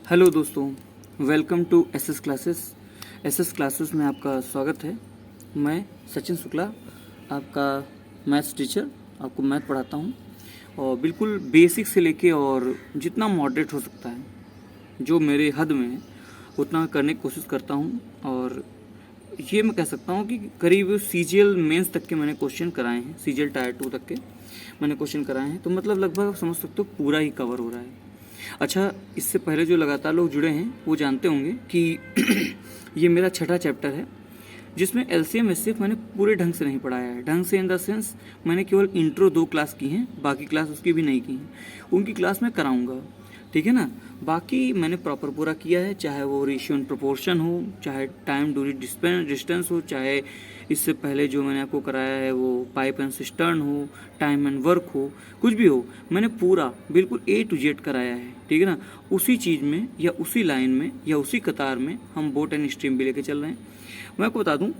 Hello दोस्तों, welcome to SS classes में आपका स्वागत है। मैं सचिन शुक्ला, आपका मैथ्स टीचर, आपको मैथ पढ़ाता हूँ और बिल्कुल बेसिक से लेके और जितना मॉडरेट हो सकता है, जो मेरे हद में है उतना करने की कोशिश करता हूँ। और ये मैं कह सकता हूँ कि करीब सीजीएल मेंस तक के मैंने क्वेश्चन कराए हैं, सीजीएल टायर 2 तक के मैंने क्वेश्चन कराए हैं, तो मतलब लगभग आप समझ सकते हो पूरा ही कवर हो रहा है। अच्छा, इससे पहले जो लगातार लोग जुड़े हैं वो जानते होंगे कि ये मेरा छठा चैप्टर है, जिसमें एलसीएम एचसीएफ मैंने पूरे ढंग से नहीं पढ़ाया है। ढंग से इन द सेंस मैंने केवल इंट्रो 2 क्लास की हैं, बाकी क्लास उसकी भी नहीं की हैं। उनकी क्लास मैं कराऊंगा, ठीक है ना। बाकी मैंने प्रॉपर पूरा किया है, चाहे वो रेशियो एंड प्रोपोर्शन हो, चाहे टाइम दूरी डिस्टेंस हो, चाहे इससे पहले जो मैंने आपको कराया है वो पाइप एंड सिस्टर्न हो, टाइम एंड वर्क हो, कुछ भी हो, मैंने पूरा बिल्कुल A to Z कराया है, ठीक है ना। उसी चीज़ में या उसी लाइन में या उसी कतार में हम बोट एंड स्ट्रीम भी लेके चल रहे हैं। मैं आपको बता दूं,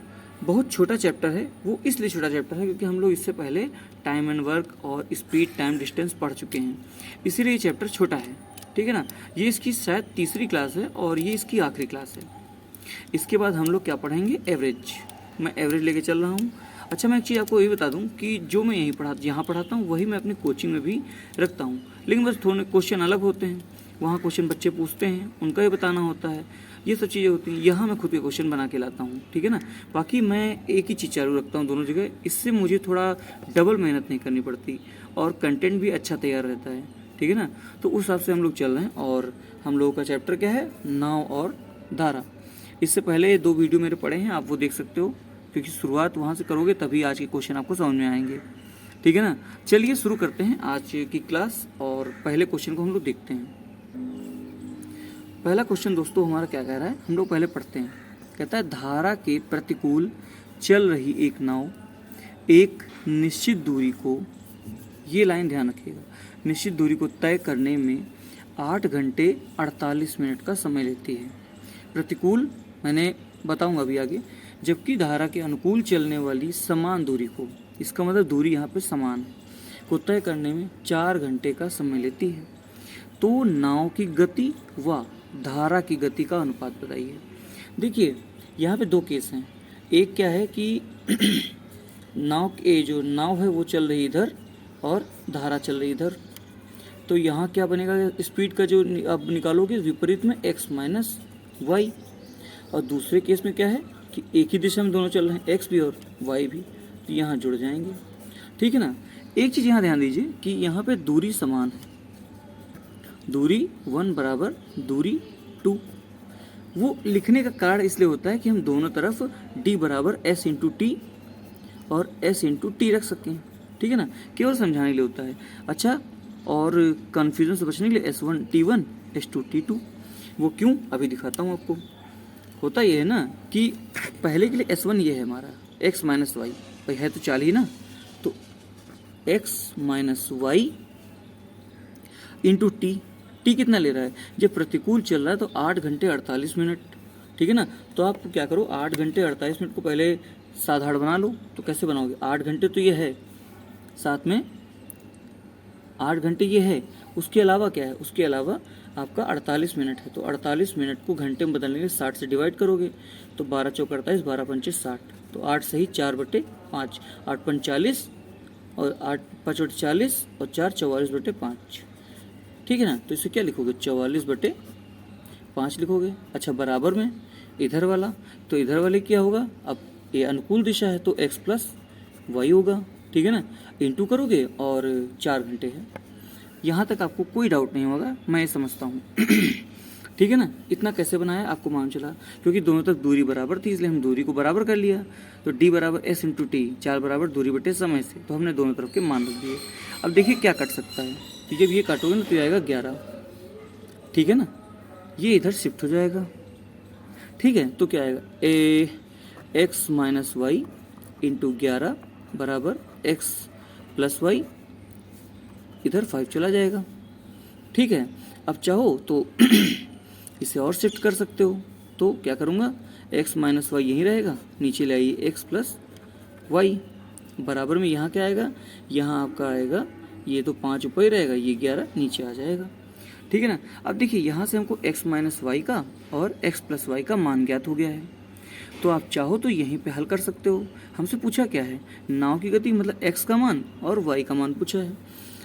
बहुत छोटा चैप्टर है। वो इसलिए छोटा चैप्टर है क्योंकि हम लोग इससे पहले टाइम एंड वर्क और स्पीड टाइम डिस्टेंस पढ़ चुके हैं, इसीलिए ये चैप्टर छोटा है, ठीक है ना। ये इसकी शायद तीसरी क्लास है और ये इसकी आखिरी क्लास है। इसके बाद हम लोग क्या पढ़ेंगे, एवरेज। मैं एवरेज लेके चल रहा हूँ। अच्छा, मैं एक चीज़ आपको ये बता दूं कि जो मैं यहाँ पढ़ाता हूँ वही मैं अपनी कोचिंग में भी रखता हूँ, लेकिन बस थोड़े क्वेश्चन अलग होते हैं। वहाँ क्वेश्चन बच्चे पूछते हैं, उनका ही बताना होता है, ये सब चीज़ें होती हैं। यहाँ मैं खुद के क्वेश्चन बना के लाता हूँ, ठीक है ना। बाकी मैं एक ही चीज़ चालू रखता हूँ दोनों जगह, इससे मुझे थोड़ा डबल मेहनत नहीं करनी पड़ती और कंटेंट भी अच्छा तैयार रहता है, ठीक है ना। तो उस हिसाब से हम लोग चल रहे हैं। और हम लोगों का चैप्टर क्या है, नाव और धारा। इससे पहले 2 वीडियो मेरे पड़े हैं, आप वो देख सकते हो, क्योंकि शुरुआत वहाँ से करोगे तभी आज के क्वेश्चन आपको समझ में आएंगे, ठीक है ना। चलिए शुरू करते हैं आज की क्लास और पहले क्वेश्चन को हम लोग देखते हैं। पहला क्वेश्चन दोस्तों हमारा क्या कह रहा है, हम लोग पहले पढ़ते हैं। कहता है, धारा के प्रतिकूल चल रही एक नाव एक निश्चित दूरी को, ये लाइन ध्यान रखिएगा, निश्चित दूरी को तय करने में 8 घंटे 48 मिनट का समय लेती है। प्रतिकूल मैंने बताऊंगा अभी आगे, जबकि धारा के अनुकूल चलने वाली समान दूरी को, इसका मतलब दूरी यहाँ पे समान है, को तय करने में 4 घंटे का समय लेती है। तो नाव की गति व धारा की गति का अनुपात बताइए। देखिए यहाँ पे 2 केस हैं। एक क्या है कि जो नाव है वो चल रही इधर और धारा चल रही इधर, तो यहाँ क्या बनेगा, स्पीड का जो अब निकालोगे विपरीत में x माइनस वाई। और दूसरे केस में क्या है कि एक ही दिशा में दोनों चल रहे हैं, x भी और y भी, तो यहाँ जुड़ जाएंगे, ठीक है ना। एक चीज़ यहाँ ध्यान दीजिए कि यहाँ पे दूरी समान है, दूरी 1 बराबर दूरी 2। वो लिखने का कारण इसलिए होता है कि हम दोनों तरफ d बराबर s इंटू टी और s इंटू टी रख सकें, ठीक है ना, केवल समझाने के लिए होता है। अच्छा, और कन्फ्यूजन से बचने के लिए S1 T1 S2 T2, वो क्यों अभी दिखाता हूँ आपको। होता ये है ना कि पहले के लिए S1 ये है हमारा x माइनस वाई, भाई है तो 4 ही ना, तो x minus Y into T. T कितना ले रहा है, जब प्रतिकूल चल रहा है तो 8 घंटे 48 मिनट, ठीक है ना। तो आप क्या करो, 8 घंटे 48 मिनट को पहले साधारण बना लो। तो कैसे बनाओगे, 8 घंटे तो ये है, साथ में 8 घंटे ये है, उसके अलावा क्या है, उसके अलावा आपका 48 मिनट है। तो 48 मिनट को घंटे में बदलने के लिए 60 से डिवाइड करोगे, तो 12 चौक 48, 12 पंचे 60, तो 8 सही 4/5, 8 पंच 40 और 8 5 बटे 40 और 4 44/5, ठीक है ना। तो इसे क्या लिखोगे, 44/5 लिखोगे। अच्छा, बराबर में इधर वाला, तो इधर वाले क्या होगा, अब ये अनुकूल दिशा है तो x प्लस वाई होगा, ठीक है ना। इंटू करोगे और 4 घंटे है। यहाँ तक आपको कोई डाउट नहीं होगा, मैं ये समझता हूँ ठीक है ना। इतना कैसे बनाया आपको मालूम चला, क्योंकि दोनों तक दूरी बराबर थी इसलिए हम दूरी को बराबर कर लिया। तो d बराबर s इंटू टी, 4 बराबर दूरी बटे समय से, तो हमने दोनों तरफ के मान रख दिए। अब देखिए क्या कट सकता है, तो जब ये काटोगे ना तो आएगा 11, ठीक है ना। ये इधर शिफ्ट हो जाएगा, ठीक है। तो क्या आएगा, x माइनस वाई इंटू 11 बराबर x प्लस वाई, इधर 5 चला जाएगा, ठीक है। अब चाहो तो इसे और शिफ्ट कर सकते हो, तो क्या करूँगा, x माइनस वाई यहीं रहेगा, नीचे ले आइए x प्लस वाई, बराबर में यहाँ क्या आएगा, यहाँ आपका आएगा, ये तो 5 ऊपर ही रहेगा, ये 11 नीचे आ जाएगा, ठीक है ना। अब देखिए यहाँ से हमको x माइनस वाई का और x प्लस वाई का मान ज्ञात हो गया है, तो आप चाहो तो यहीं पे हल कर सकते हो। हमसे पूछा क्या है, नाव की गति मतलब x का मान और y का मान पूछा है,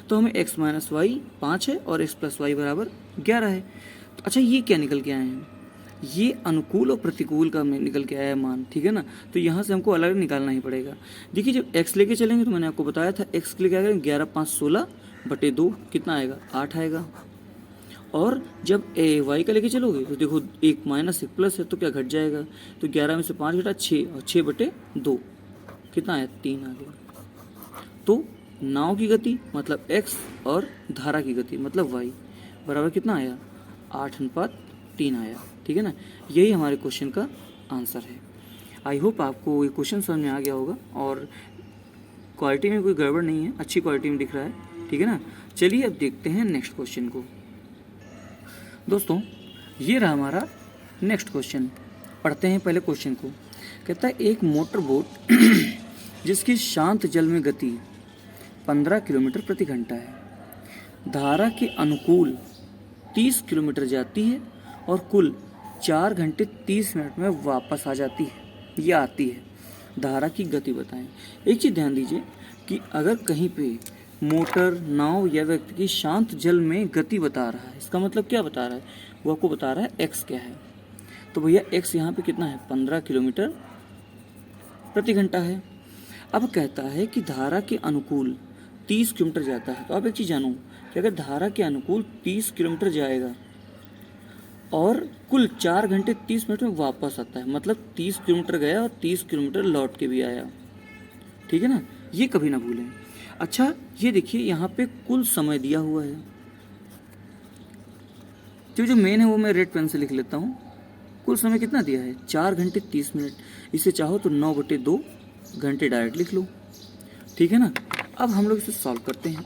तो हमें x माइनस वाई 5 है और x प्लस वाई बराबर 11 है। तो अच्छा ये क्या निकल के आए हैं, ये अनुकूल और प्रतिकूल का निकल के आया है मान, ठीक है ना। तो यहाँ से हमको अलग निकालना ही पड़ेगा। देखिए जब x लेके चलेंगे तो मैंने आपको बताया था x के लिए क्या करेंगे, 11 5 16 बटे 2 कितना आएगा, 8 आएगा। और जब y का लेके चलोगे तो देखो एक माइनस एक प्लस है तो क्या घट जाएगा, तो 11 में से 5 घटा 6 और 6 बटे 2 कितना आया, 3 आ गया। तो नाव की गति मतलब x और धारा की गति मतलब y बराबर कितना आया, 8:3 आया, ठीक है ना। यही हमारे क्वेश्चन का आंसर है। आई होप आपको ये क्वेश्चन समझ में आ गया होगा और क्वालिटी में कोई गड़बड़ नहीं है, अच्छी क्वालिटी में दिख रहा है, ठीक है ना। चलिए अब देखते हैं नेक्स्ट क्वेश्चन को। दोस्तों ये रहा हमारा नेक्स्ट क्वेश्चन, पढ़ते हैं पहले क्वेश्चन को। कहता है एक मोटर बोट जिसकी शांत जल में गति 15 किलोमीटर प्रति घंटा है, धारा के अनुकूल 30 किलोमीटर जाती है और कुल 4 घंटे 30 मिनट में वापस आ जाती है या आती है, धारा की गति बताएं। एक चीज़ ध्यान दीजिए कि अगर कहीं पे मोटर, नाव या व्यक्ति की शांत जल में गति बता रहा है, इसका मतलब क्या बता रहा है, वो आपको बता रहा है x क्या है। तो भैया x यहाँ पे कितना है, 15 किलोमीटर प्रति घंटा है। अब कहता है कि धारा के अनुकूल 30 किलोमीटर जाता है। तो आप एक चीज़ जानो कि अगर धारा के अनुकूल 30 किलोमीटर जाएगा और कुल 4 घंटे 30 मिनट में वापस आता है, मतलब 30 किलोमीटर गया और 30 किलोमीटर लौट के भी आया, ठीक है ना, ये कभी ना भूलें। अच्छा ये देखिए यहाँ पे कुल समय दिया हुआ है, तो जो मेन है वो मैं रेड पेन से लिख लेता हूँ। कुल समय कितना दिया है, 4 घंटे 30 मिनट। इसे चाहो तो 9/2 घंटे डायरेक्ट लिख लो, ठीक है ना। अब हम लोग इसे सॉल्व करते हैं।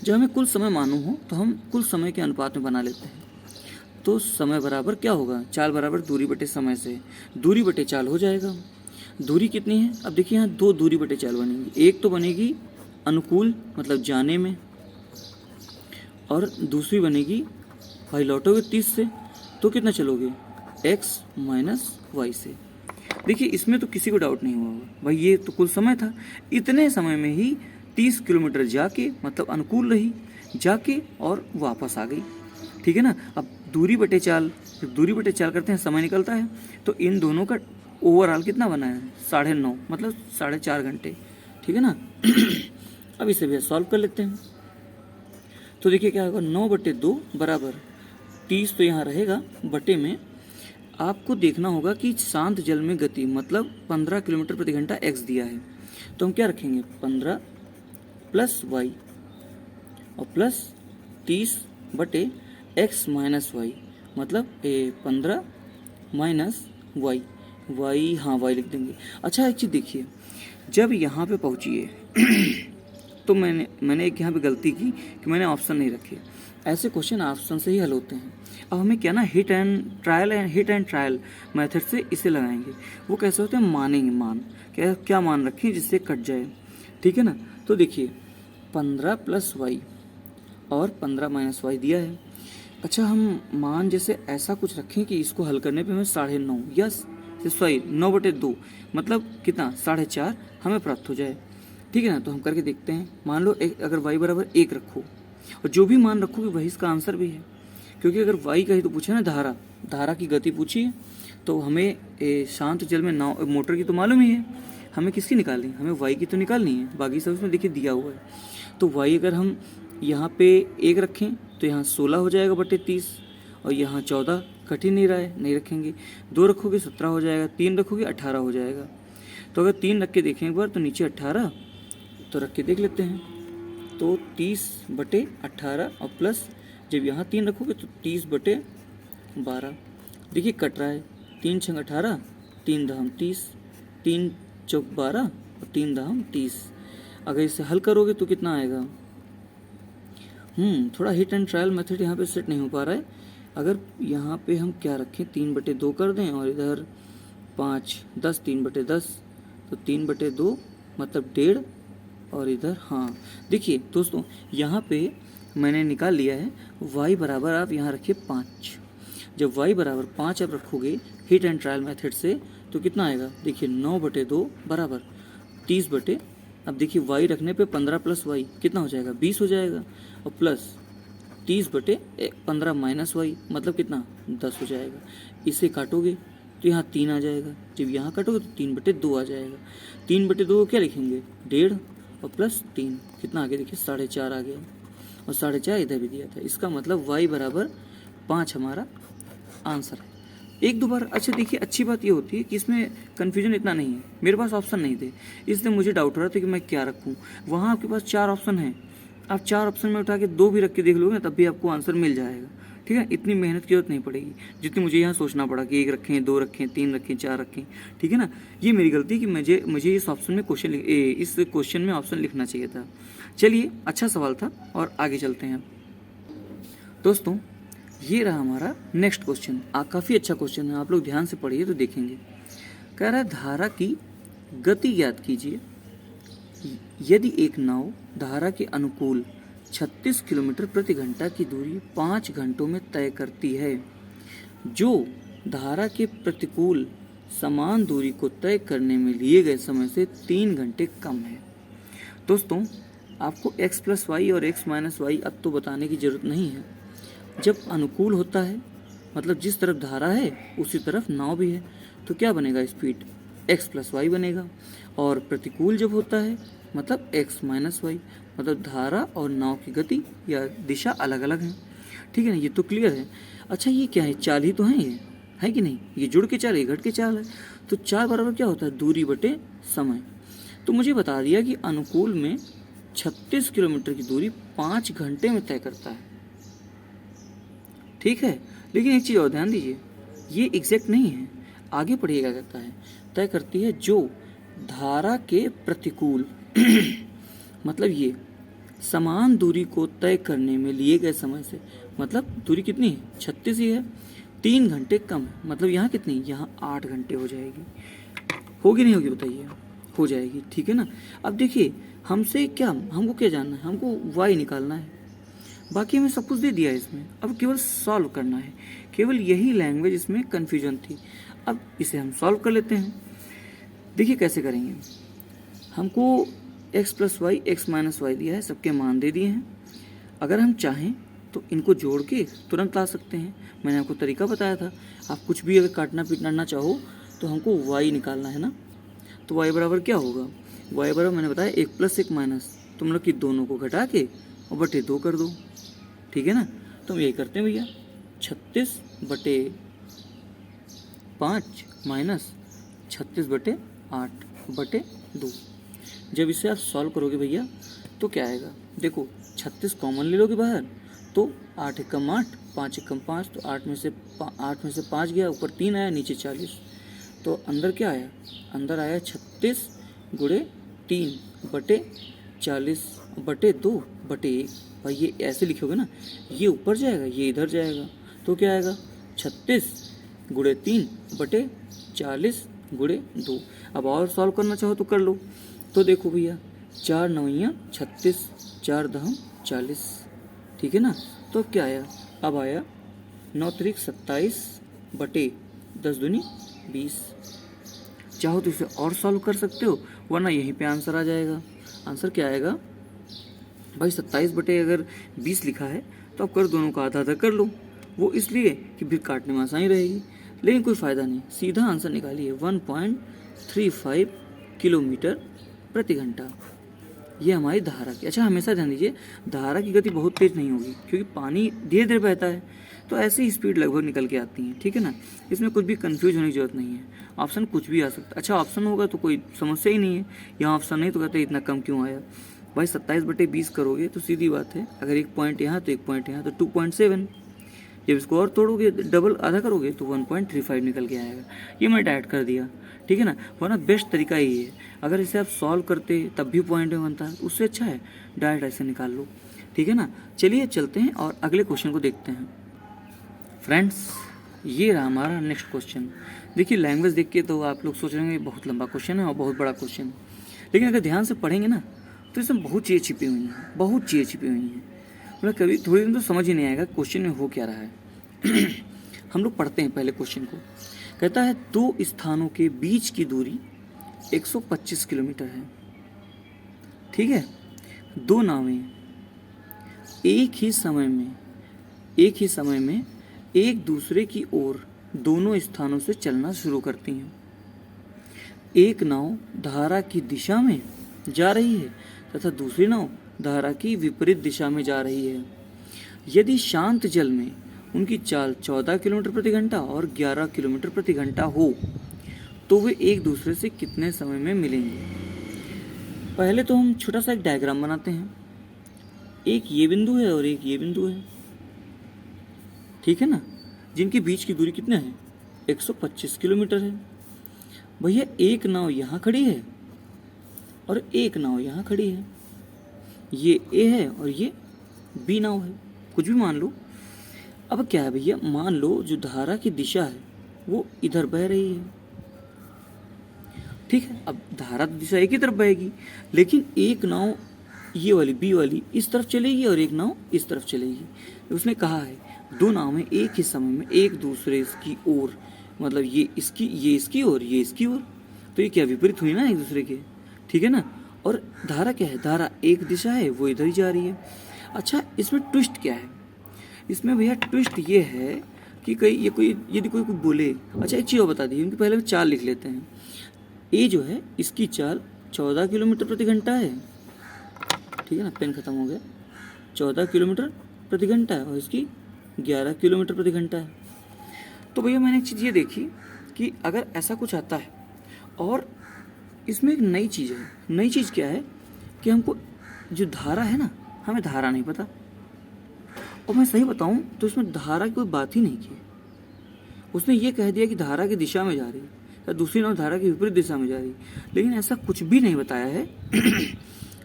जब हमें कुल समय मालूम हो तो हम कुल समय के अनुपात में बना लेते हैं। तो समय बराबर क्या होगा, चाल बराबर दूरी बटे समय से दूरी बटे चाल हो जाएगा। दूरी कितनी है, अब देखिए यहाँ 2 दूरी बटे चाल बनेगी। एक तो बनेगी अनुकूल मतलब जाने में, और दूसरी बनेगी भाई लौटोगे 30 से तो कितना चलोगे, x माइनस वाई से। देखिए इसमें तो किसी को डाउट नहीं हुआ होगा, भाई ये तो कुल समय था, इतने समय में ही 30 किलोमीटर जाके मतलब अनुकूल रही, जाके और वापस आ गई, ठीक है ना। अब दूरी बटे चाल, जब दूरी बटे चाल करते हैं समय निकलता है, तो इन दोनों का ओवरऑल कितना बना है, 9.5 मतलब 4.5 घंटे, ठीक है ना। अब इसे भी सॉल्व कर लेते हैं। तो देखिए क्या होगा, 9/2 बराबर 30 तो यहाँ रहेगा, बटे में आपको देखना होगा कि शांत जल में गति मतलब 15 किलोमीटर प्रति घंटा x दिया है, तो हम क्या रखेंगे, 15 प्लस y और प्लस 30 बटे x माइनस वाई, मतलब 15 माइनस y, हाँ y लिख देंगे। अच्छा एक चीज़ देखिए, जब यहाँ पे पहुँचिए तो मैंने एक यहाँ पे गलती की कि मैंने ऑप्शन नहीं रखे। ऐसे क्वेश्चन ऑप्शन से ही हल होते हैं। अब हमें क्या ना हिट एंड ट्रायल मेथड से इसे लगाएंगे। वो कैसे होते हैं, मानेंगे, मान क्या मान रखें जिससे कट जाए, ठीक है ना। तो देखिए 15 प्लस वाई और 15 माइनस वाई दिया है। अच्छा हम मान जैसे ऐसा कुछ रखें कि इसको हल करने पे हमें 9.5 या 9/2 मतलब कितना 4.5 हमें प्राप्त हो जाए, ठीक है ना। तो हम करके देखते हैं। मान लो अगर y बराबर 1 रखो और जो भी मान रखोगे वही इसका आंसर भी है, क्योंकि अगर y का ही तो पूछे ना, धारा की गति पूछी है, तो हमें शांत जल में नाव मोटर की तो मालूम ही है, हमें किसकी निकालनी है, हमें y की तो निकालनी है, बाकी सब इसमें देखिए दिया हुआ है। तो y अगर हम यहाँ पे 1 रखें तो यहाँ 16 हो जाएगा बटे 30, और यहाँ 14 कट ही नहीं रहा है, नहीं रखेंगे। 2 रखोगे 17 हो जाएगा, 3 रखोगे 18 हो जाएगा। तो अगर 3 रख के देखें एक बार तो नीचे 18, तो रख के देख लेते हैं। तो 30/18 और प्लस जब यहाँ 3 रखोगे तो 30/12। देखिए कट रहा है, 3 छंग 18, 3 दहम 30, 3 चौक 12 और 3 दहम 30। अगर इसे हल करोगे तो कितना आएगा, थोड़ा हिट एंड ट्रायल मेथड यहाँ पे सेट नहीं हो पा रहा है। अगर यहाँ पे हम क्या रखें, 3/2 कर दें और इधर 5 10 3/10, तो 3/2 मतलब 1.5, और इधर हाँ देखिए दोस्तों यहाँ पे मैंने निकाल लिया है। y बराबर आप यहाँ रखिए 5। जब y बराबर 5 आप रखोगे हिट एंड ट्रायल मेथड से तो कितना आएगा, देखिए 9/2 बराबर 30 अब देखिए y रखने पे 15 + y कितना हो जाएगा, 20 हो जाएगा, और प्लस 30/15 - y मतलब कितना, 10 हो जाएगा। इसे काटोगे तो यहाँ 3 आ जाएगा, जब यहाँ काटोगे तो 3/2 आ जाएगा। 3/2 को क्या लिखेंगे, 1.5 और प्लस 3 कितना आ गया, देखिए 4.5 आ गया, और 4.5 इधर भी दिया था। इसका मतलब y बराबर 5 हमारा आंसर है। एक दो बार, अच्छा देखिए अच्छी बात ये होती है कि इसमें कन्फ्यूजन इतना नहीं है। मेरे पास ऑप्शन नहीं थे इसलिए मुझे डाउट हो रहा था कि मैं क्या रखूँ। वहाँ आपके पास 4 ऑप्शन हैं, आप 4 ऑप्शन में उठा के 2 भी रख के देख लोगे तब भी आपको आंसर मिल जाएगा। ठीक है, इतनी मेहनत की जरूरत नहीं पड़ेगी जितनी मुझे यहाँ सोचना पड़ा कि 1 रखें, 2 रखें, 3 रखें, 4 रखें। ठीक है ना, ये मेरी गलती कि मुझे इस ऑप्शन में इस क्वेश्चन में ऑप्शन लिखना चाहिए था। चलिए, अच्छा सवाल था और आगे चलते हैं दोस्तों। ये रहा हमारा नेक्स्ट क्वेश्चन। काफ़ी अच्छा क्वेश्चन है, आप लोग ध्यान से पढ़िए तो देखेंगे। कह रहा है धारा की गति ज्ञात कीजिए यदि एक नाव धारा के अनुकूल 36 किलोमीटर प्रति घंटा की दूरी 5 घंटों में तय करती है, जो धारा के प्रतिकूल समान दूरी को तय करने में लिए गए समय से 3 घंटे कम है। दोस्तों, आपको x + y और x - y अब तो बताने की ज़रूरत नहीं है। जब अनुकूल होता है मतलब जिस तरफ धारा है उसी तरफ नाव भी है, तो क्या बनेगा, स्पीड x + y बनेगा। और प्रतिकूल जब होता है मतलब x - y, मतलब धारा और नाव की गति या दिशा अलग अलग है। ठीक है ना, ये तो क्लियर है। अच्छा, ये क्या है, चाल ही तो है, ये है कि नहीं, ये जुड़ के चाल, ये घट के चाल है। तो चाल बराबर क्या होता है, दूरी बटे समय। तो मुझे बता दिया कि अनुकूल में 36 किलोमीटर की दूरी 5 घंटे में तय करता है। ठीक है, लेकिन एक चीज़ और ध्यान दीजिए, ये एग्जैक्ट नहीं है, आगे पढ़िएगा। कहता है तय करती है जो धारा के प्रतिकूल मतलब ये समान दूरी को तय करने में लिए गए समय से, मतलब दूरी कितनी है, 36 ही है, 3 घंटे कम है। मतलब यहाँ कितनी, यहाँ 8 घंटे हो जाएगी। होगी नहीं होगी बताइए, हो जाएगी। ठीक है ना। अब देखिए हमको क्या जानना है, हमको y निकालना है। बाकी हमें सब कुछ दे दिया है इसमें, अब केवल सॉल्व करना है। केवल यही लैंग्वेज इसमें कन्फ्यूजन थी। अब इसे हम सॉल्व कर लेते हैं। देखिए कैसे करेंगे। हमको x + y x - y दिया है, सबके मान दे दिए हैं। अगर हम चाहें तो इनको जोड़ के तुरंत ला सकते हैं। मैंने आपको तरीका बताया था। आप कुछ भी अगर काटना पीटना ना चाहो तो हमको y निकालना है ना। तो y बराबर क्या होगा, y बराबर मैंने बताया 1 + 1 माइनस, तो मतलब कि दोनों को घटा के और बटे 2 कर दो। ठीक है ना, तो हम यही करते हैं भैया, 36/5 माइनस 36/8/2। जब इसे आप सॉल्व करोगे भैया तो क्या आएगा, देखो 36 कॉमन ले लोगे बाहर तो 8 × 8, 5 × 5, तो 8 में से 5 गया, ऊपर 3 आया, नीचे 40। तो अंदर क्या आया, अंदर आया 36 × 3/40/2/1। भाई ये ऐसे लिखोगे ना, ये ऊपर जाएगा, ये इधर जाएगा, तो क्या आएगा 36 × 3/40/2। अब और सॉल्व करना चाहो तो कर लो। तो देखो भैया 4 × 9 = 36, 4 × 10 = 40। ठीक है ना, तो अब क्या आया, अब आया 9 × 3 = 27/10 × 2 = 20। चाहो तो इसे और सॉल्व कर सकते हो, वरना यहीं पे आंसर आ जाएगा। आंसर क्या आएगा भाई, 27/20 लिखा है तो अब कर दोनों का आधा आधा कर लो। वो इसलिए कि फिर काटने में आसानी रहेगी, लेकिन कोई फ़ायदा नहीं, सीधा आंसर निकालिए 1.35 किलोमीटर प्रति घंटा। ये हमारी धारा की। अच्छा हमेशा ध्यान दीजिए, धारा की गति बहुत तेज़ नहीं होगी क्योंकि पानी धीरे धीरे बहता है, तो ऐसे ही स्पीड लगभग निकल के आती है। ठीक है ना, इसमें कुछ भी कंफ्यूज होने की जरूरत नहीं है। ऑप्शन कुछ भी आ सकता है। अच्छा ऑप्शन होगा तो कोई समस्या ही नहीं है, यहाँ ऑप्शन नहीं तो कहते इतना कम क्यों आया। भाई 27/20 करोगे तो सीधी बात है, अगर 1 पॉइंट यहाँ तो 1 पॉइंट यहाँ तो 2.7। जब इसको और तोड़ोगे, डबल आधा करोगे तो 1.35 निकल के आएगा। ये मैं ऐड कर दिया। ठीक है ना, वरना बेस्ट तरीका यही है। अगर इसे आप सॉल्व करते तब भी पॉइंट में बनता है, उससे अच्छा है डायरेक्ट ऐसे निकाल लो। ठीक है ना, चलिए चलते हैं और अगले क्वेश्चन को देखते हैं। फ्रेंड्स, ये रहा हमारा नेक्स्ट क्वेश्चन। देखिए लैंग्वेज देख के तो आप लोग सोच रहे होंगे बहुत लंबा क्वेश्चन है और बहुत बड़ा क्वेश्चन है, लेकिन अगर ध्यान से पढ़ेंगे ना तो इसमें बहुत चीज़ें छिपी हुई हैं, बहुत चीज़ें छिपी हुई हैं। मतलब कभी थोड़ी दिन तो समझ ही नहीं आएगा क्वेश्चन में हो क्या रहा है। हम लोग पढ़ते हैं पहले क्वेश्चन को। कहता है दो स्थानों के बीच की दूरी 125 किलोमीटर है। ठीक है, दो नावें एक ही समय में एक दूसरे की ओर दोनों स्थानों से चलना शुरू करती हैं। एक नाव धारा की दिशा में जा रही है तथा दूसरी नाव धारा की विपरीत दिशा में जा रही है। यदि शांत जल में उनकी चाल 14 किलोमीटर प्रति घंटा और 11 किलोमीटर प्रति घंटा हो तो वे एक दूसरे से कितने समय में मिलेंगे। पहले तो हम छोटा सा एक डायग्राम बनाते हैं। एक ये बिंदु है और एक ये बिंदु है, ठीक है ना, जिनके बीच की दूरी कितना है 125 किलोमीटर है। भैया एक नाव यहाँ खड़ी है और एक नाव यहाँ खड़ी है, ये ए है और ये बी नाव है, कुछ भी मान लो। अब क्या है भैया, मान लो जो धारा की दिशा है वो इधर बह रही है, ठीक है। अब धारा की दिशा एक ही तरफ बहेगी, लेकिन एक नाव ये वाली बी वाली इस तरफ चलेगी और एक नाव इस तरफ चलेगी। उसने कहा है दो नावें एक ही समय में एक दूसरे की ओर, मतलब ये इसकी ओर ये इसकी ओर, तो ये क्या विपरीत हुई ना एक दूसरे के, ठीक है ना। और धारा क्या है, धारा एक दिशा है वो इधर ही जा रही है। अच्छा, इसमें ट्विस्ट क्या है, इसमें भैया ट्विस्ट ये है कि यदि कोई बोले, अच्छा एक चीज़ और बता दी, उनकी पहले चाल लिख लेते हैं। ए जो है इसकी चाल 14 किलोमीटर प्रति घंटा है, ठीक है ना, पेन खत्म हो गया, 14 किलोमीटर प्रति घंटा है और इसकी 11 किलोमीटर प्रति घंटा है। तो भैया मैंने एक चीज़ ये देखी कि अगर ऐसा कुछ आता है और इसमें एक नई चीज़ है। नई चीज़ क्या है कि हमको जो धारा है ना, हमें धारा नहीं पता, और मैं सही बताऊं तो इसमें धारा की कोई बात ही नहीं की। उसने ये कह दिया कि धारा की दिशा में जा रही है या दूसरी नाव धारा की विपरीत दिशा में जा रही है, लेकिन ऐसा कुछ भी नहीं बताया है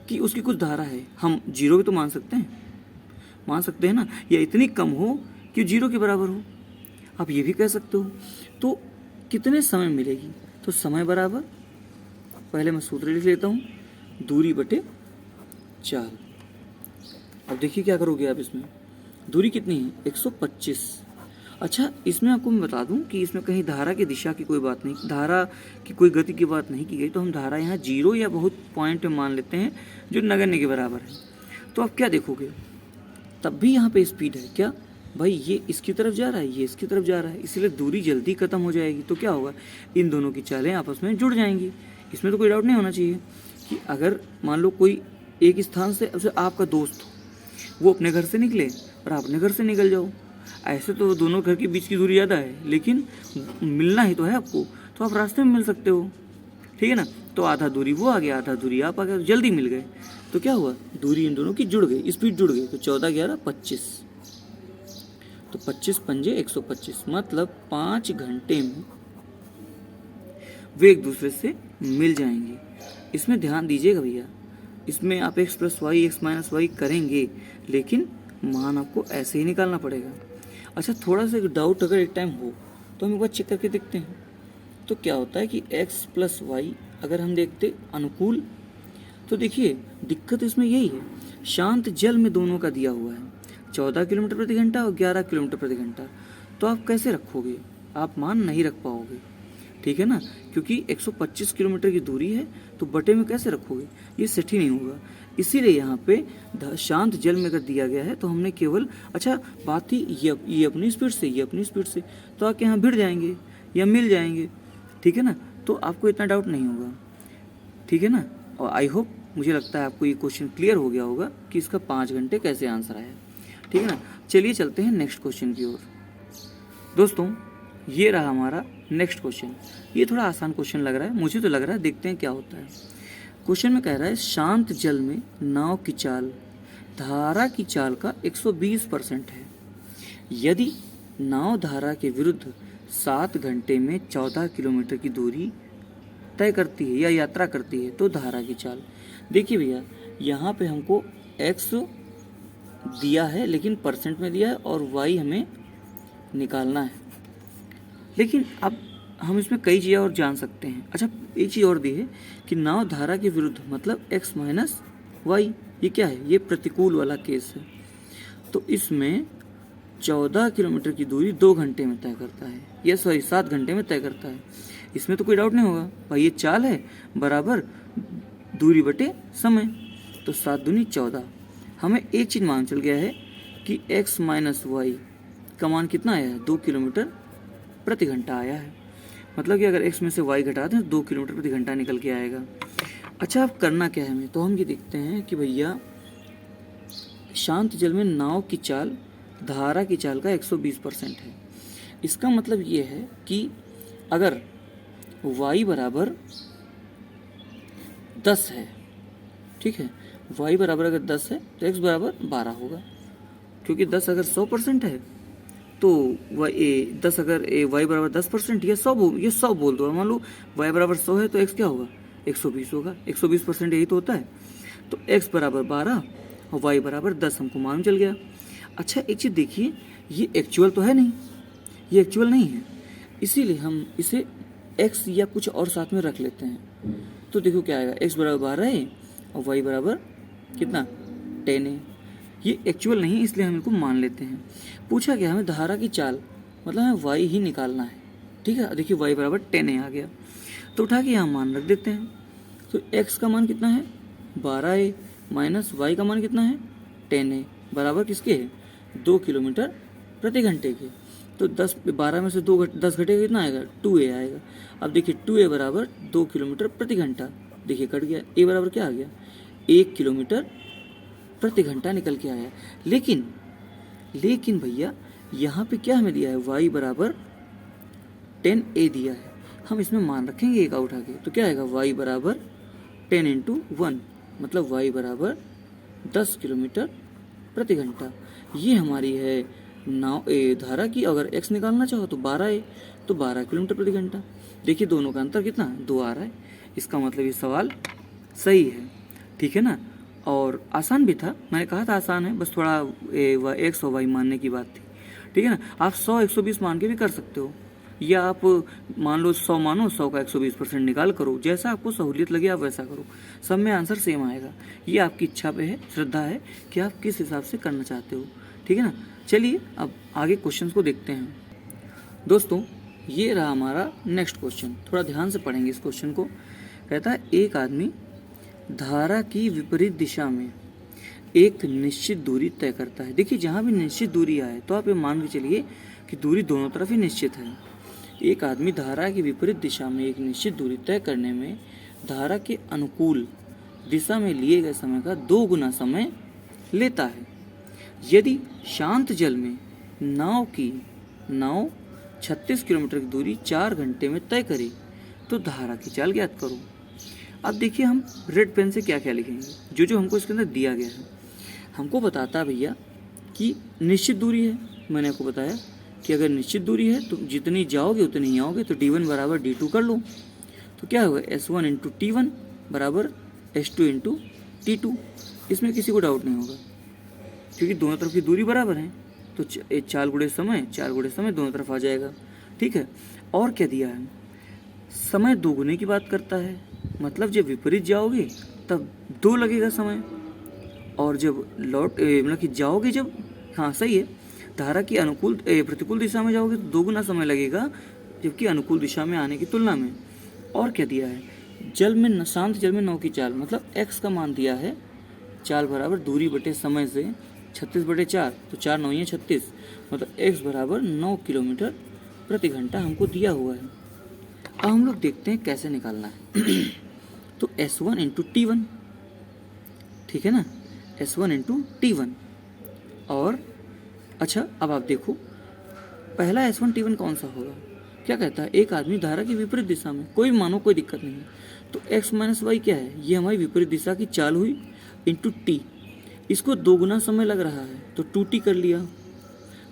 कि उसकी कुछ धारा है। हम जीरो भी तो मान सकते हैं ना, या इतनी कम हो कि जीरो के बराबर हो, आप ये भी कह सकते हो। तो कितने समय मिलेगी, तो समय बराबर, पहले मैं सूत्र लिख लेता हूँ, दूरी बटे चाल। अब देखिए क्या करोगे आप, इसमें दूरी कितनी है 125। अच्छा, इसमें आपको मैं बता दूं कि इसमें कहीं धारा की दिशा की कोई बात नहीं, धारा की कोई गति की बात नहीं की गई, तो हम धारा यहाँ जीरो या बहुत पॉइंट में मान लेते हैं जो नगण्य के बराबर है। तो आप क्या देखोगे, तब भी यहाँ पे स्पीड है क्या भाई, ये इसकी तरफ जा रहा है, ये इसकी तरफ जा रहा है, इसलिए दूरी जल्दी खत्म हो जाएगी। तो क्या होगा, इन दोनों की चालें आपस में जुड़ जाएंगी। इसमें तो कोई डाउट नहीं होना चाहिए कि अगर मान लो कोई एक स्थान से, अब आपका दोस्त हो, वो अपने घर से निकले और आप अपने घर से निकल जाओ, ऐसे तो दोनों घर के बीच की दूरी ज़्यादा है, लेकिन मिलना ही तो है आपको, तो आप रास्ते में मिल सकते हो, ठीक है ना। तो आधा दूरी वो आ गया, आधा दूरी आप आ गए, जल्दी मिल गए। तो क्या हुआ, दूरी इन दोनों की जुड़ गई, स्पीड जुड़ गई। तो 14 11 25, तो 25 पंजे 125, मतलब 5 घंटे में वे एक दूसरे से मिल जाएंगे। इसमें ध्यान दीजिएगा भैया, इसमें आप x + y x - y करेंगे, लेकिन मान आपको ऐसे ही निकालना पड़ेगा। अच्छा, थोड़ा सा डाउट अगर एक टाइम हो तो हम एक बार चेक करके देखते हैं। तो क्या होता है कि x + y अगर हम देखते अनुकूल, तो देखिए दिक्कत इसमें यही है, शांत जल में दोनों का दिया हुआ है 14 किलोमीटर प्रति घंटा और 11 किलोमीटर प्रति घंटा। तो आप कैसे रखोगे, आप मान नहीं रख पाओगे, ठीक है ना, क्योंकि 125 किलोमीटर की दूरी है, तो बटे में कैसे रखोगे, ये सेट ही नहीं होगा। इसीलिए यहाँ पे शांत जल में अगर दिया गया है तो हमने केवल, अच्छा बात थी ये अपनी स्पीड से, ये अपनी स्पीड से, तो आके यहाँ भिड़ जाएंगे या मिल जाएंगे, ठीक है ना। तो आपको इतना डाउट नहीं होगा, ठीक है ना। और आई होप, मुझे लगता है आपको ये क्वेश्चन क्लियर हो गया होगा कि इसका 5 घंटे कैसे आंसर आया, ठीक है ना। चलिए चलते हैं नेक्स्ट क्वेश्चन की ओर। दोस्तों, ये रहा हमारा नेक्स्ट क्वेश्चन। ये थोड़ा आसान क्वेश्चन लग रहा है, मुझे तो लग रहा है, देखते हैं क्या होता है। क्वेश्चन में कह रहा है शांत जल में नाव की चाल धारा की चाल का 120% है। यदि नाव धारा के विरुद्ध 7 घंटे में 14 किलोमीटर की दूरी तय करती है या यात्रा करती है तो धारा की चाल। देखिए भैया, यहाँ पे हमको x दिया है लेकिन परसेंट में दिया है और y हमें निकालना है, लेकिन अब हम इसमें कई चीज़ें और जान सकते हैं। अच्छा, एक चीज़ और दी है कि नाव धारा के विरुद्ध, मतलब x - y, ये क्या है, ये प्रतिकूल वाला केस है। तो इसमें 14 किलोमीटर की दूरी 2 घंटे में तय करता है, या सॉरी 7 घंटे में तय करता है। इसमें तो कोई डाउट नहीं होगा भाई, ये चाल है बराबर दूरी बटे समय, तो 7 दूनी 14। हमें एक चीज़ मान चल गया है कि x माइनस वाई का मान कितना आया है, 2 किलोमीटर प्रति घंटा आया है। मतलब कि अगर x में से y घटा दें तो 2 किलोमीटर प्रति घंटा निकल के आएगा। अच्छा, अब करना क्या है हमें, तो हम ये देखते हैं कि भैया शांत जल में नाव की चाल धारा की चाल का 120% है। इसका मतलब ये है कि अगर y बराबर 10 है, ठीक है, y बराबर अगर 10 है तो x बराबर 12 होगा, क्योंकि 10 अगर 100% है तो y 10 अगर y बराबर 10% या 100 बोल दो, मान लो y बराबर 100 है तो x क्या होगा, 120 होगा। 120% यही तो होता है। तो x बराबर 12 और y बराबर 10 हमको मालूम चल गया। अच्छा, एक चीज़ देखिए, ये एक्चुअल तो है नहीं, ये एक्चुअल नहीं है, इसीलिए हम इसे x या कुछ और साथ में रख लेते हैं। तो देखो क्या आएगा, x बराबर 12 है और y बराबर कितना 10 है। ये एक्चुअल नहीं है, इसलिए हम इनको मान लेते हैं। पूछा गया हमें धारा की चाल, मतलब हमें y ही निकालना है, ठीक है। देखिए y बराबर 10 है आ गया, तो उठा के यहाँ मान रख देते हैं। तो x का मान कितना है, 12 है, माइनस y का मान कितना है, 10 है, बराबर किसके है, 2 किलोमीटर प्रति घंटे के। तो 12 में से 10 घटेगा कितना आएगा, 2a आएगा। अब देखिए 2a बराबर 2 किलोमीटर प्रति घंटा, देखिए कट गया, a बराबर क्या आ गया, 1 किलोमीटर प्रति घंटा निकल के आया। लेकिन भैया यहाँ पे क्या हमें दिया है, y बराबर 10a दिया है। हम इसमें मान रखेंगे एक उठा के, तो क्या आएगा, y बराबर 10 इंटू 1, मतलब y बराबर 10 किलोमीटर प्रति घंटा। ये हमारी है नाव धारा की। अगर x निकालना चाहो तो 12 है, तो 12 किलोमीटर प्रति घंटा। देखिए दोनों का अंतर कितना, 2 आ रहा है। इसका मतलब ये सवाल सही है, ठीक है ना। और आसान भी था, मैंने कहा था आसान है, बस थोड़ा x और y मानने की बात थी, ठीक है ना। आप 100 120 मान के भी कर सकते हो, या आप मान लो 100 मानो, 100 का 120% निकाल करो, जैसा आपको सहूलियत लगे आप वैसा करो, सब में आंसर सेम आएगा। ये आपकी इच्छा पे है, श्रद्धा है कि आप किस हिसाब से करना चाहते हो, ठीक है ना। चलिए अब आगे क्वेश्चन को देखते हैं। दोस्तों ये रहा हमारा नेक्स्ट क्वेश्चन, थोड़ा ध्यान से पढ़ेंगे इस क्वेश्चन को। कहता है एक आदमी धारा की विपरीत दिशा में एक निश्चित दूरी तय करता है। देखिए जहाँ भी निश्चित दूरी आए तो आप ये मान के चलिए कि दूरी दोनों तरफ ही निश्चित है। एक आदमी धारा की विपरीत दिशा में एक निश्चित दूरी तय करने में धारा के अनुकूल दिशा में लिए गए समय का 2 गुना समय लेता है। यदि शांत जल में नाव 36 किलोमीटर की दूरी 4 घंटे में तय करे तो धारा की चाल ज्ञात करो। अब देखिए हम रेड पेन से क्या क्या लिखेंगे, जो हमको इसके अंदर दिया गया है। हमको बताता भैया कि निश्चित दूरी है, मैंने आपको बताया कि अगर निश्चित दूरी है तो जितनी जाओगे उतनी ही आओगे, तो d1 बराबर d2 कर लो, तो क्या होगा s1 इंटू T1 बराबर s2 इंटू T2। इसमें किसी को डाउट नहीं होगा, क्योंकि दोनों तरफ की दूरी बराबर है, तो 4 गुणे समय दोनों तरफ आ जाएगा, ठीक है। और क्या दिया है, समय 2 गुने की बात करता है, मतलब जब विपरीत जाओगे तब 2 लगेगा समय, और जब मतलब कि जाओगे जब, हाँ सही है, धारा की अनुकूल प्रतिकूल दिशा में जाओगे तो 2 गुना समय लगेगा, जबकि अनुकूल दिशा में आने की तुलना में। और क्या दिया है, शांत जल में नाव की चाल, मतलब x का मान दिया है, चाल बराबर दूरी बटे समय से 36/4, तो 4 9 36, मतलब x बराबर 9 किलोमीटर प्रति घंटा हमको दिया हुआ है। अब हम लोग देखते हैं कैसे निकालना है। तो s1 इंटू T1, ठीक है ना, s1 इंटू T1। और अच्छा अब आप देखो पहला S1 T1 कौन सा होगा, क्या कहता है, एक आदमी धारा की विपरीत दिशा में, कोई मानो कोई दिक्कत नहीं है, तो x माइनस वाई क्या है, ये हमारी विपरीत दिशा की चाल हुई इंटू टी। इसको 2 गुना समय लग रहा है तो 2t कर लिया।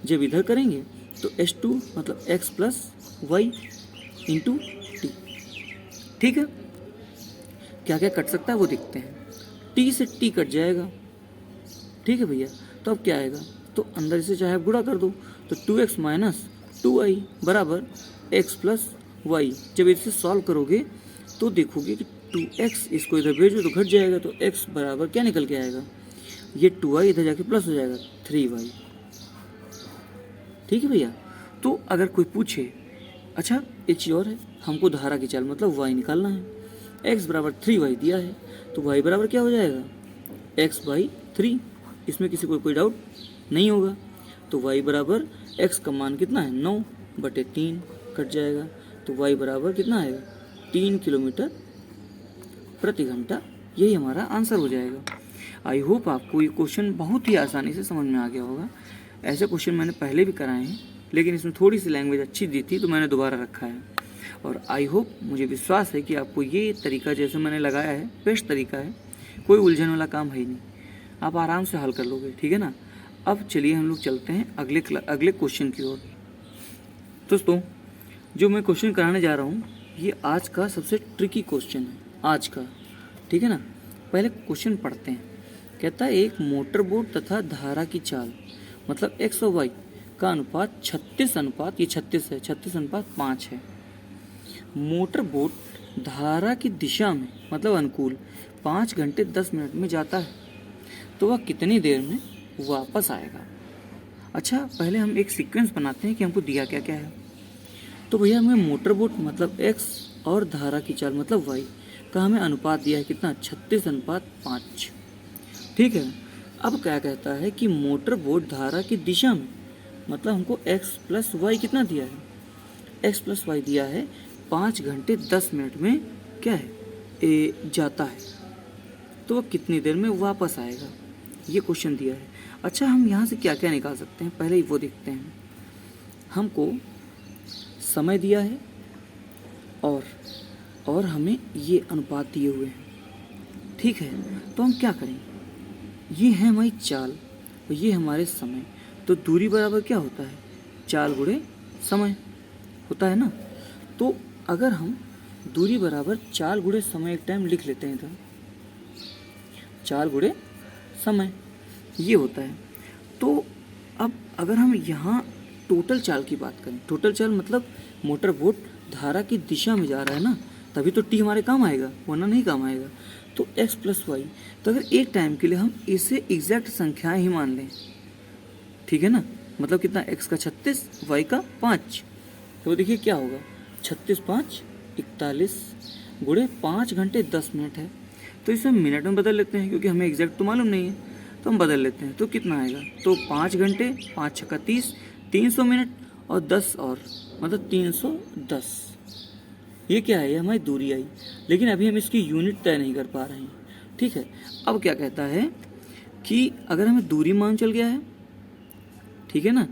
जब इधर करेंगे तो s2 मतलब x plus Y into T, ठीक है। क्या क्या कट सकता है वो देखते हैं, t से t कट जाएगा, ठीक है भैया। तो अब क्या आएगा, तो अंदर से चाहे गुणा कर दो, तो 2x माइनस 2y बराबर x प्लस वाई। जब इसे सॉल्व करोगे तो देखोगे कि 2x, इसको इधर भेजो तो घट जाएगा, तो x बराबर क्या निकल के आएगा, ये 2y इधर जाके प्लस हो जाएगा 3y। ठीक है भैया। तो अगर कोई पूछे, अच्छा एक चीज़ और है, हमको धारा की चाल मतलब y निकालना है, x बराबर 3y दिया है, तो y बराबर क्या हो जाएगा, x/3। इसमें किसी को कोई डाउट नहीं होगा। तो y बराबर x का मान कितना है, 9/3 कट जाएगा, तो y बराबर कितना आएगा, 3 किलोमीटर प्रति घंटा। यही हमारा आंसर हो जाएगा। आई होप आपको ये क्वेश्चन बहुत ही आसानी से समझ में आ गया होगा। ऐसे क्वेश्चन मैंने पहले भी कराए हैं, लेकिन इसमें थोड़ी सी लैंग्वेज अच्छी दी थी तो मैंने दोबारा रखा है। और आई होप, मुझे विश्वास है कि आपको ये तरीका जैसे मैंने लगाया है बेस्ट तरीका है, कोई उलझन वाला काम है ही नहीं, आप आराम से हल कर लोगे। ठीक है ना। अब चलिए हम लोग चलते हैं अगले क्वेश्चन की ओर। दोस्तों, जो मैं क्वेश्चन कराने जा रहा हूँ ये आज का सबसे ट्रिकी क्वेश्चन है आज का। ठीक है ना। पहले क्वेश्चन पढ़ते हैं। कहता है एक मोटर बोट तथा धारा की चाल मतलब x और y का अनुपात 36 ये 36 है, 36:5 है। मोटर बोट धारा की दिशा में मतलब अनुकूल 5 घंटे 10 मिनट में जाता है, तो वह कितनी देर में वापस आएगा। अच्छा, पहले हम एक सीक्वेंस बनाते हैं कि हमको दिया क्या क्या है। तो भैया हमें मोटर बोट मतलब x और धारा की चाल मतलब y का हमें अनुपात दिया है कितना, 36:5। ठीक है। अब क्या कहता है कि मोटर बोट धारा की दिशा में मतलब हमको x प्लस वाई कितना दिया है, x प्लस वाई दिया है 5 घंटे 10 मिनट में क्या है जाता है, तो वह कितनी देर में वापस आएगा, ये क्वेश्चन दिया है। अच्छा, हम यहाँ से क्या क्या निकाल सकते हैं पहले ही वो देखते हैं। हमको समय दिया है और हमें ये अनुपात दिए हुए हैं। ठीक है। तो हम क्या करें, ये है हमारी चाल और ये हमारे समय, तो दूरी बराबर क्या होता है, चाल गुणे समय होता है ना। तो अगर हम दूरी बराबर चाल गुणे समय एक टाइम लिख लेते हैं, तो चाल गुणे समय ये होता है। तो अब अगर हम यहाँ टोटल चाल की बात करें, टोटल चाल मतलब मोटर बोट धारा की दिशा में जा रहा है ना, तभी तो टी हमारे काम आएगा, वरना नहीं काम आएगा। तो x प्लस वाई, तो अगर एक टाइम के लिए हम इसे एग्जैक्ट संख्याएं ही मान लें, ठीक है ना, मतलब कितना, x का 36 y का 5, तो देखिए क्या होगा, 36×5 41 गुणे 5 घंटे 10 मिनट है। तो इसे हम मिनट में बदल लेते हैं क्योंकि हमें एग्जैक्ट तो मालूम नहीं है, तो हम बदल लेते हैं। तो कितना आएगा, तो 5 घंटे 5 × 30 300 मिनट और 10 और मतलब 310। ये क्या है, ये हमारी दूरी आई, लेकिन अभी हम इसकी यूनिट तय नहीं कर पा रहे हैं। ठीक है। अब क्या कहता है कि अगर हमें दूरी मान चल गया है, ठीक है ना,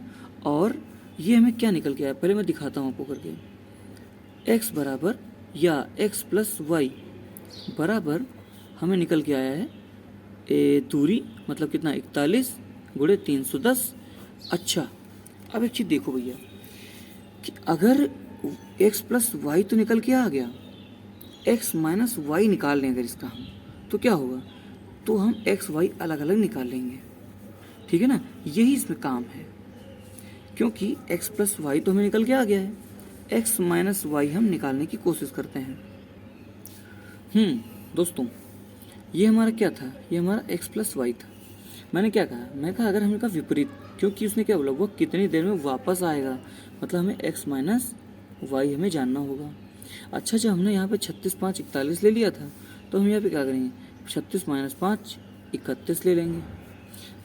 और ये हमें क्या निकल के आया, पहले मैं दिखाता हूँ आपको करके। x बराबर या x प्लस वाई बराबर हमें निकल के आया है दूरी मतलब कितना, 41 गुणे 310। अच्छा, अब एक चीज़ देखो भैया कि अगर x प्लस वाई तो निकल के आ गया, x माइनस वाई निकाल लें अगर इसका हम, तो क्या होगा, तो हम x y अलग अलग निकाल लेंगे। ठीक है ना, यही इसमें काम है, क्योंकि x प्लस वाई तो हमें निकल के आ गया है, x माइनस वाई हम निकालने की कोशिश करते हैं। दोस्तों, ये हमारा क्या था, ये हमारा x प्लस वाई था। मैंने क्या कहा, मैं कहा अगर हमने कहा विपरीत, क्योंकि उसने क्या बोला, वो कितनी देर में वापस आएगा, मतलब हमें x माइनस वाई हमें जानना होगा। अच्छा, जब हमने यहाँ पे 36×5 41 ले लिया था, तो हम यहाँ पे क्या करेंगे, 36 - 5 31 ले लेंगे।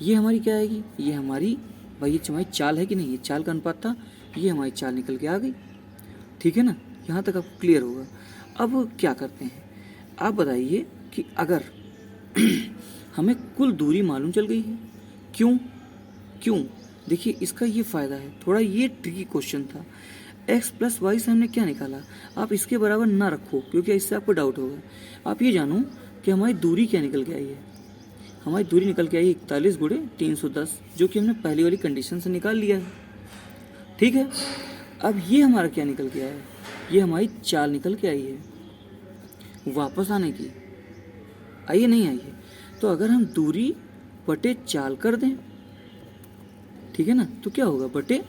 ये हमारी क्या आएगी, ये हमारी भाई ये हमारी चाल है कि नहीं, ये चाल का अनुपात था, ये हमारी चाल निकल के आ गई। ठीक है ना, यहाँ तक आपको क्लियर होगा। अब क्या करते हैं, आप बताइए कि अगर हमें कुल दूरी मालूम चल गई है, क्यों देखिए इसका ये फ़ायदा है, थोड़ा ये ट्रिकी क्वेश्चन था। x प्लस वाई से हमने क्या निकाला, आप इसके बराबर ना रखो क्योंकि इससे आपको डाउट होगा। आप ये जानो कि हमारी दूरी क्या निकल के आई है, हमारी दूरी निकल के आई है 41 गुणे 310, जो कि हमने पहली वाली कंडीशन से निकाल लिया है। ठीक है। अब ये हमारा क्या निकल के आया है, ये हमारी चाल निकल के आई है वापस आने की, आइए नहीं आइए। तो अगर हम दूरी बटे चाल कर दें, ठीक है ना, तो क्या होगा, बटे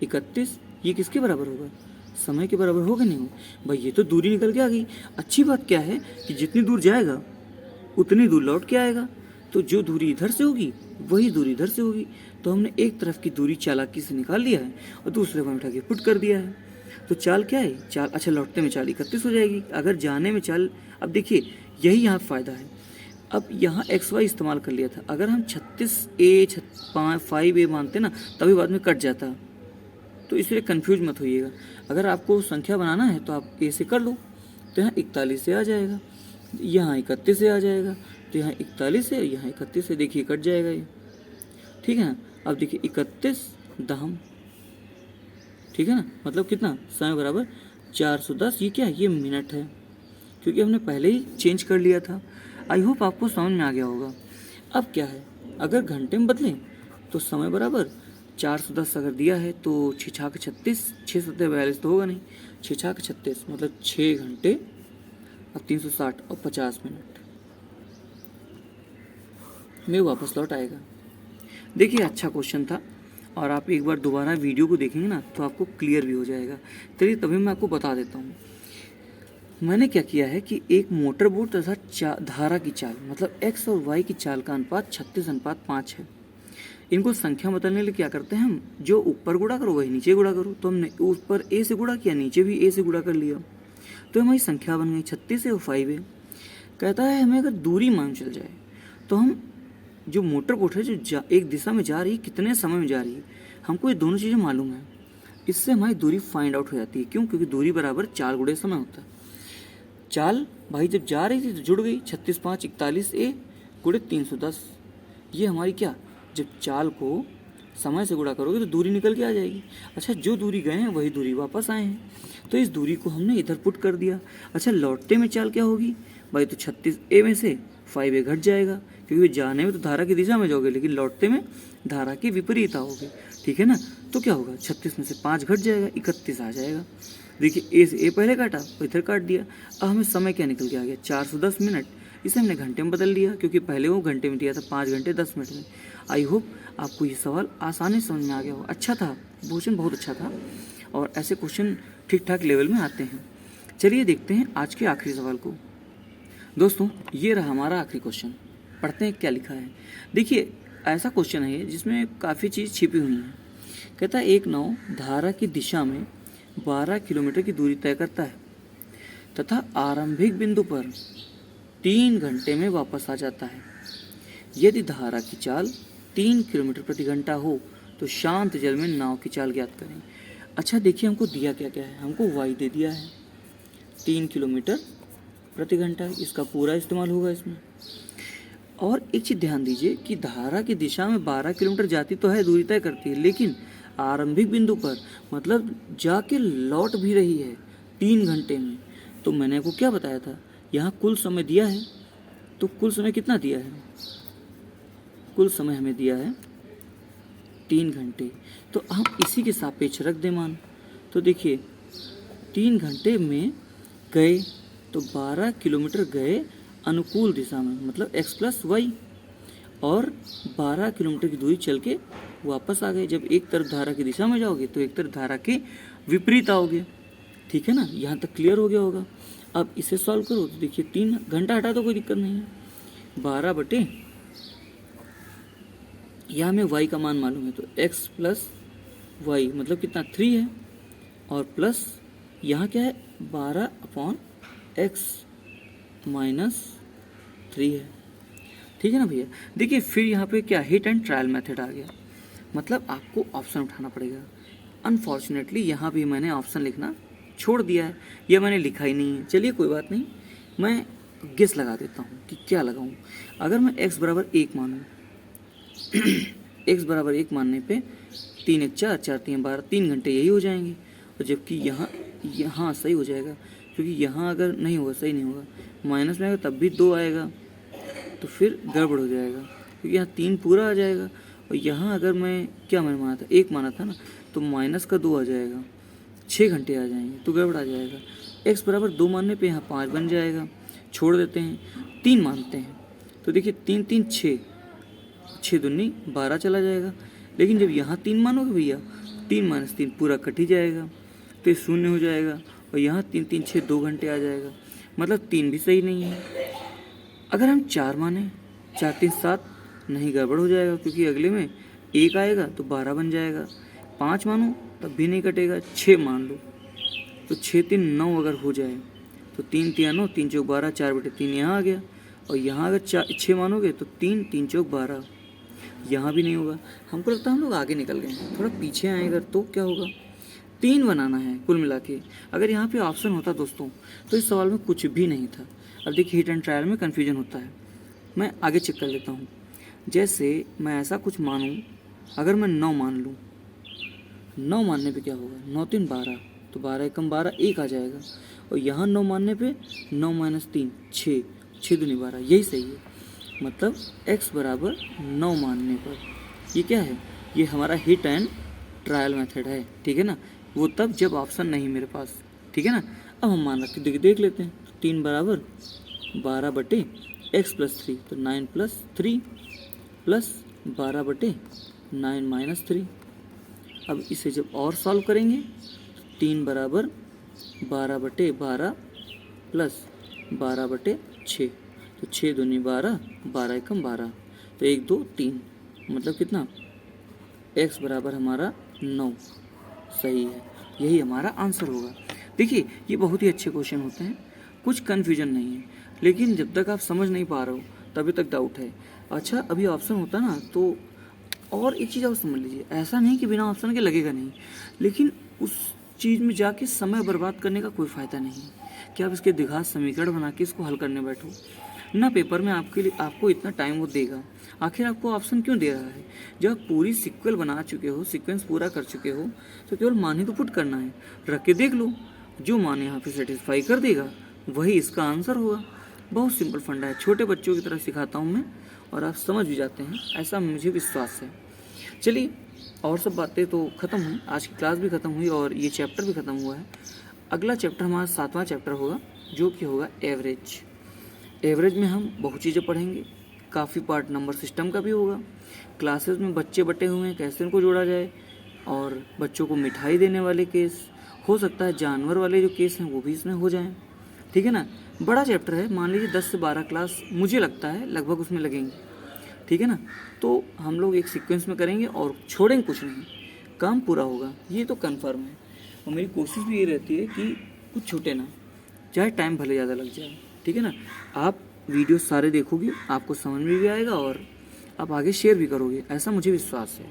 31, ये किसके बराबर होगा, समय के बराबर होगा नहीं होगा। भाई ये तो दूरी निकल के आ गई। अच्छी बात क्या है कि जितनी दूर जाएगा उतनी दूर लौट के आएगा, तो जो दूरी इधर से होगी वही दूरी इधर से होगी। तो हमने एक तरफ की दूरी चालाकी से निकाल लिया है और दूसरे को उठा के पुट कर दिया है। तो चाल क्या है, चाल अच्छा लौटते में चाल 31 हो जाएगी, अगर जाने में चाल, अब देखिए यही यहाँ फ़ायदा है। अब यहाँ XY इस्तेमाल कर लिया था, अगर हम 36A 5A मानते ना तभी बाद में कट जाता, तो इसलिए कंफ्यूज मत होइएगा। अगर आपको संख्या बनाना है तो आप A से कर लो, तो यहाँ 41 से आ जाएगा, यहाँ 31 से आ जाएगा, तो यहाँ 41 है, यहाँ 31 से, देखिए कट जाएगा ये, ठीक है ना। अब देखिए 31 दहम, ठीक है ना, मतलब कितना समय बराबर 410। ये क्या है, ये मिनट है, क्योंकि हमने पहले ही चेंज कर लिया था। आई होप आपको समझ में आ गया होगा। अब क्या है, अगर घंटे में बदलें तो समय बराबर 410 अगर दिया है तो 6 छाक 36, 6 सत्तर 42 तो होगा नहीं, 6 छाक 36 मतलब 6 घंटे और 360 और 50 मिनट में वापस लौट आएगा। देखिए अच्छा क्वेश्चन था, और आप एक बार दोबारा वीडियो को देखेंगे ना तो आपको क्लियर भी हो जाएगा। चलिए तभी मैं आपको बता देता हूँ। मैंने क्या किया है कि एक मोटर बोट तथा धारा की चाल मतलब x और y की चाल का अनुपात 36:5 है। इनको संख्या बदलने के लिए क्या करते हैं हम, जो ऊपर गुणा करो वही नीचे गुणा करो। तो हमने ऊपर a से गुणा किया, नीचे भी a से गुणा कर लिया, तो हमारी संख्या बन गई 36 और 5 है। कहता है हमें अगर दूरी मान चल जाए तो हम जो मोटर बोट है जो एक दिशा में जा रही है कितने समय में जा रही है, हमको ये दोनों चीज़ें मालूम है। इससे हमारी दूरी फाइंड आउट हो जाती है। क्यों, क्योंकि दूरी बराबर 4 गुणे समय होता है। चाल भाई जब जा रही थी तो जुड़ गई 36 5 41A गुणे 310। ये हमारी क्या, जब चाल को समय से गुणा करोगे तो दूरी निकल के आ जाएगी। अच्छा जो दूरी गए हैं वही दूरी वापस आए हैं, तो इस दूरी को हमने इधर पुट कर दिया। अच्छा लौटते में चाल क्या होगी भाई, तो 36A में से 5A घट जाएगा, क्योंकि जाने में तो धारा की दिशा में जाओगे लेकिन लौटते में धारा के विपरीत आओगे, ठीक है ना। तो क्या होगा, 36 में से 5 घट जाएगा, 31 आ जाएगा। देखिए A से A पहले काटा और इधर काट दिया। अब हमें समय क्या निकल के आ गया, 410 मिनट। इसे हमने घंटे में बदल लिया, क्योंकि पहले वो घंटे में दिया था, 5 घंटे 10 मिनट में। आई होप आपको ये सवाल आसानी से समझ में आ गया हो। अच्छा था क्वेश्चन, बहुत अच्छा था, और ऐसे क्वेश्चन ठीक ठाक लेवल में आते हैं। चलिए देखते हैं आज के आखिरी सवाल को। दोस्तों ये रहा हमारा आखिरी क्वेश्चन, पढ़ते हैं क्या लिखा है। देखिए ऐसा क्वेश्चन है जिसमें काफ़ी चीज़ छिपी हुई है। कहता है एक नाव धारा की दिशा में 12 किलोमीटर की दूरी तय करता है तथा आरंभिक बिंदु पर 3 घंटे में वापस आ जाता है। यदि धारा की चाल 3 किलोमीटर प्रति घंटा हो तो शांत जल में नाव की चाल ज्ञात करें। अच्छा देखिए हमको दिया क्या क्या है, हमको y दे दिया है 3 किलोमीटर प्रति घंटा, इसका पूरा इस्तेमाल होगा इसमें। और एक चीज़ ध्यान दीजिए कि धारा की दिशा में 12 किलोमीटर जाती तो है, दूरी तय करती है, लेकिन आरंभिक बिंदु पर मतलब जाके लौट भी रही है 3 घंटे में। तो मैंने आपको क्या बताया था, यहाँ कुल समय दिया है, तो कुल समय कितना दिया है, कुल समय हमें दिया है 3 घंटे। तो हम इसी के सापेक्ष रख दें मान। तो देखिए 3 घंटे में गए तो 12 किलोमीटर गए अनुकूल दिशा में मतलब x + y, और 12 किलोमीटर की दूरी चल के वापस आ गए। जब एक तरफ धारा की दिशा में जाओगे तो एक तरफ धारा के विपरीत आओगे, ठीक है ना। यहाँ तक क्लियर हो गया होगा। अब इसे सॉल्व करो तो देखिए 3 घंटा हटा तो कोई दिक्कत नहीं है, 12 बटे यहाँ में y का मान मालूम है तो x + y मतलब कितना 3 है, और प्लस यहाँ क्या है 12/x - 3 है, ठीक है ना भैया। देखिए फिर यहाँ पे क्या हिट एंड ट्रायल मेथड आ गया, मतलब आपको ऑप्शन उठाना पड़ेगा। अनफॉर्चुनेटली यहाँ भी मैंने ऑप्शन लिखना छोड़ दिया है, यह मैंने लिखा ही नहीं है। चलिए कोई बात नहीं, मैं गेस लगा देता हूँ कि क्या लगाऊँ। अगर मैं x बराबर 1 मानूँ x बराबर 1 मानने पे 3 1 4 4 3 12 3 घंटे यही हो जाएंगे, और जबकि यहाँ सही हो जाएगा, क्योंकि यहाँ अगर नहीं होगा सही नहीं होगा, माइनस में आएगा तब भी 2 आएगा तो फिर गड़बड़ हो जाएगा, क्योंकि यहाँ 3 पूरा आ जाएगा। और यहाँ अगर मैं क्या मैंने माना था 1 माना था ना, तो माइनस का 2 आ जाएगा, 6 घंटे आ जाएंगे तो गड़बड़ आ जाएगा। x बराबर 2 मानने पे यहाँ 5 बन जाएगा, छोड़ देते हैं, 3 मानते हैं तो देखिए 3 3 6 6 दूनी 12 चला जाएगा। लेकिन जब यहाँ 3 मानोगे भैया 3 - 3 पूरा कट ही जाएगा तो ये 0 हो जाएगा, और यहाँ 3 3 6 2 घंटे आ जाएगा, मतलब 3 भी सही नहीं है। अगर हम 4 माने 4 3 7 नहीं, गड़बड़ हो जाएगा क्योंकि अगले में 1 आएगा तो 12 बन जाएगा। 5 मानो तब भी नहीं कटेगा। 6 मान लो तो 6 3 9 अगर हो जाए तो 3 3 9, 3 चौक 12, 4/3 यहाँ आ गया। और यहाँ अगर 6 मानोगे तो 3 3 चौक 12, यहाँ भी नहीं होगा। हमको लगता है हम लोग आगे निकल गए हैं, थोड़ा पीछे आए अगर तो क्या होगा। 3 बनाना है कुल मिला के। अगर यहाँ पे ऑप्शन होता दोस्तों तो इस सवाल में कुछ भी नहीं था। अब देखिए हिट एंड ट्रायल में कन्फ्यूजन होता है। मैं आगे चेक कर लेता हूँ। जैसे मैं ऐसा कुछ मानूँ, अगर मैं 9 मान लूँ, 9 मानने पे क्या होगा, 9 3 12, तो 12 एकम 12, 1 आ जाएगा। और यहाँ 9 मानने पे 9 - 3 6, 6 दूनी 12, यही सही है। मतलब x बराबर 9 मानने पर। ये क्या है, ये हमारा हिट एंड ट्रायल मेथड है, ठीक है ना। वो तब जब ऑप्शन नहीं मेरे पास, ठीक है ना। अब हम मान रखते देख लेते हैं। 3 बराबर 12/x+3, तो 9 + 3 प्लस 12/9 - 3। अब इसे जब और सॉल्व करेंगे, 3 बराबर 12/12 प्लस 12/6, तो 6 दूनी 12, 12 एकम 12, तो 1 2 3, मतलब कितना, x बराबर हमारा 9 सही है। यही हमारा आंसर होगा। देखिए ये बहुत ही अच्छे क्वेश्चन होते हैं, कुछ कन्फ्यूजन नहीं है, लेकिन जब तक आप समझ नहीं पा रहे हो तभी तक डाउट है। अच्छा अभी ऑप्शन होता ना तो, और एक चीज़ आप समझ लीजिए, ऐसा नहीं कि बिना ऑप्शन के लगेगा नहीं, लेकिन उस चीज़ में जाके समय बर्बाद करने का कोई फ़ायदा नहीं है कि आप इसके द्विघात समीकरण बना के इसको हल करने बैठो ना। पेपर में आपके लिए आपको इतना टाइम वो देगा, आखिर आपको ऑप्शन क्यों दे रहा है। जब आप पूरी सीक्वल बना चुके हो, सीक्वेंस पूरा कर चुके हो, तो केवल मान ही तो पुट करना है, रख के देख लो, जो मान यहाँ पे सेटिस्फाई कर देगा वही इसका आंसर होगा। बहुत सिंपल फंडा है, छोटे बच्चों की तरह सिखाता हूँ मैं, और आप समझ भी जाते हैं, ऐसा मुझे विश्वास है। चलिए और सब बातें तो ख़त्म हुई, आज की क्लास भी ख़त्म हुई और ये चैप्टर भी ख़त्म हुआ है। अगला चैप्टर हमारा 7वां चैप्टर होगा, जो कि होगा एवरेज। एवरेज में हम बहुत चीज़ें पढ़ेंगे, काफ़ी पार्ट नंबर सिस्टम का भी होगा। क्लासेस में बच्चे बटे हुए हैं, कैसे उनको जोड़ा जाए, और बच्चों को मिठाई देने वाले केस, हो सकता है जानवर वाले जो केस हैं वो भी इसमें हो जाएं, ठीक है ना। बड़ा चैप्टर है, मान लीजिए 10 से 12 क्लास मुझे लगता है लगभग उसमें लगेंगे, ठीक है ना। तो हम लोग एक सीक्वेंस में करेंगे और छोड़ेंगे कुछ नहीं, काम पूरा होगा, ये तो कन्फर्म है। और मेरी कोशिश भी ये रहती है कि कुछ छूटे ना, चाहे टाइम भले ज़्यादा लग जाए, ठीक है ना। आप वीडियो सारे देखोगे, आपको समझ में भी आएगा और आप आगे शेयर भी करोगे, ऐसा मुझे विश्वास है।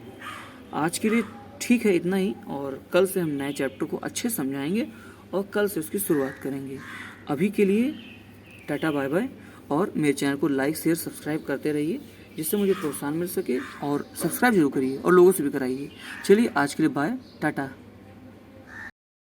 आज के लिए ठीक है इतना ही, और कल से हम नए चैप्टर को अच्छे समझाएंगे और कल से उसकी शुरुआत करेंगे। अभी के लिए टाटा बाय बाय, और मेरे चैनल को लाइक शेयर सब्सक्राइब करते रहिए, जिससे मुझे प्रोत्साहन मिल सके, और सब्सक्राइब जरूर करिए और लोगों से भी कराइए। चलिए आज के लिए बाय, टाटा।